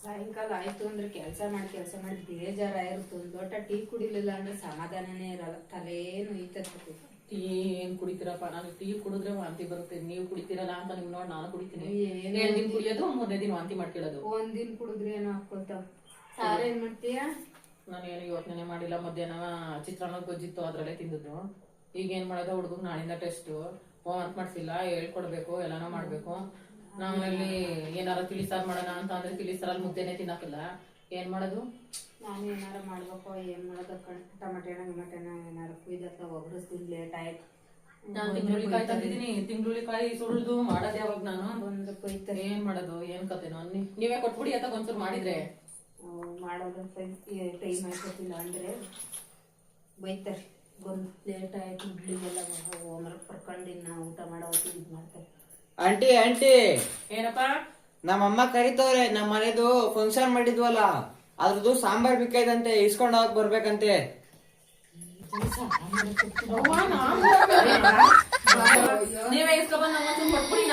ಸಾಯಂಕಾಲ ಆಯ್ತು ಅಂದ್ರೆ ಕೆಲಸ ಮಾಡಿ ಬೇಜಾರಾಗಿರುತ್ತೆ. ಒಂದ್ ಲೋಟ ಟೀ ಕುಡಿಲಿಲ್ಲ ಅಂದ್ರೆ ಸಮಾಧಾನನೇ ಇರಲ್ಲ, ತಲೆ ನೋಯ್ತದೆ. ಟೀ ಏನ್ ಕುಡಿತೀರಪ್ಪ? ನಾನು ಟೀ ಕುಡಿದ್ರೆ ವಾಂತಿ ಬರುತ್ತೆ. ನೀವು ಕುಡಿತೀರಲ್ಲ ಅಂತ ನಿಮ್ ನೋಡಿ ನಾನು ಕುಡಿತೀನಿ. 2 ದಿನ ಕುಡಿಯೋದು, 3ನೇ ದಿನ ವಾಂತಿ ಮಾಡ್ಕೊಳ್ಳೋದು. ಒಂದಿನ ಕುಡಿದ್ರೆ ಏನೋ ಹಾಕೊಳ್ತಾವ. ಸಾರ ಏನ್ ಮಾಡ್ತೀಯ? ನಾನು ಏನು ಯೋಚನೆ ಮಾಡಿಲ್ಲ. ಮಧ್ಯಾಹ್ನ ಚಿತ್ರಾನ್ನ ಗೊಜ್ಜಿತ್ತು, ಅದ್ರಲ್ಲೇ ತಿಂದದ್ದು. ಈಗ ಏನ್ ಮಾಡೋದು, ಹುಡುಗ ನಾಳಿಂದ ಟೆಸ್ಟ್ ಹೋಮ್ವರ್ಕ್ ಮಾಡ್ಸಿಲ್ಲ, ಹೇಳ್ಕೊಡ್ಬೇಕು, ಎಲ್ಲಾನು ಮಾಡ್ಬೇಕು. ನಮ್ಮಲ್ಲಿ ಏನಾರ ತಿಳಿಸಾರ್ ಮಾಡೋಣ ಅಂತ ಅಂದ್ರೆ ತಿಳಿಸಾರಲ್ಲಿ ಮುದ್ದೆನೆ ತಿನ್ನಕ್ಕಿಲ್ಲ. ಏನ್ ಮಾಡೋದು? ನಾನು ಏನಾರ ಮಾಡ್ಬೇಕು, ಏನ್ ಮಾಡೋದು ಟಮಾಟೆ ಏನಾರ ಕುಯ್ದತ್ತ ಒಗ್ಗರಿಸ್ತೀನಿ. ಲೇಟ್ ಆಯ್ತು. ನಾನು ತಿಂಗ್ಳುಳ್ಳಿಕಾಯಿ ತಂದಿದ್ದೀನಿ. ತಿಂಗ್ಳುಳ್ಳಿಕಾಯಿ ಸುಳ್ದು ಮಾಡೋದು ಯಾವಾಗ? ನಾನು ಬಂದು ಕೊಯ್ತಾರೆ. ಏನ್ ಮಾಡೋದು, ಏನ್ ಕತೆನೋ ನೀವೇ ಕೊಟ್ಬಿಡಿ ಅಂತ ಒಂಚೂರು ಮಾಡಿದ್ರೆ. ಮಾಡೋದು ಟೈಮ್ ಆಯ್ತಿಲ್ಲ ಅಂದ್ರೆ ಬೈತಾರೆ. ಬಂದು ಲೇಟ್ ಆಯ್ತು, ಇಡ್ಲಿಗೆಲ್ಲ ಹೋಮ್ವರ್ಕ್ ಬರ್ಕೊಂಡಿನ ಊಟ ಮಾಡೋ ಹೊತ್ತಿಗೆ ಇದು ಮಾಡ್ತಾರೆ. ಆಂಟಿ ಏನಪ್ಪ? ನಮ್ಮಮ್ಮ ಕರಿತವ್ರೆ. ನಮ್ಮ ಮನೆದು ಫಂಕ್ಷನ್ ಮಾಡಿದ್ವಲ್ಲ, ಅದ್ರದ್ದು ಸಾಂಬಾರ್ ಬೇಕಾಯ್ತಂತೆ, ಇಸ್ಕೊಂಡ್ ಹೋಗಕ್ ಬರ್ಬೇಕಂತೆ. ನೀವೇ ಇಸ್ಕೊಬಂದ್ ಕೊಟ್ಬಿಡಿ.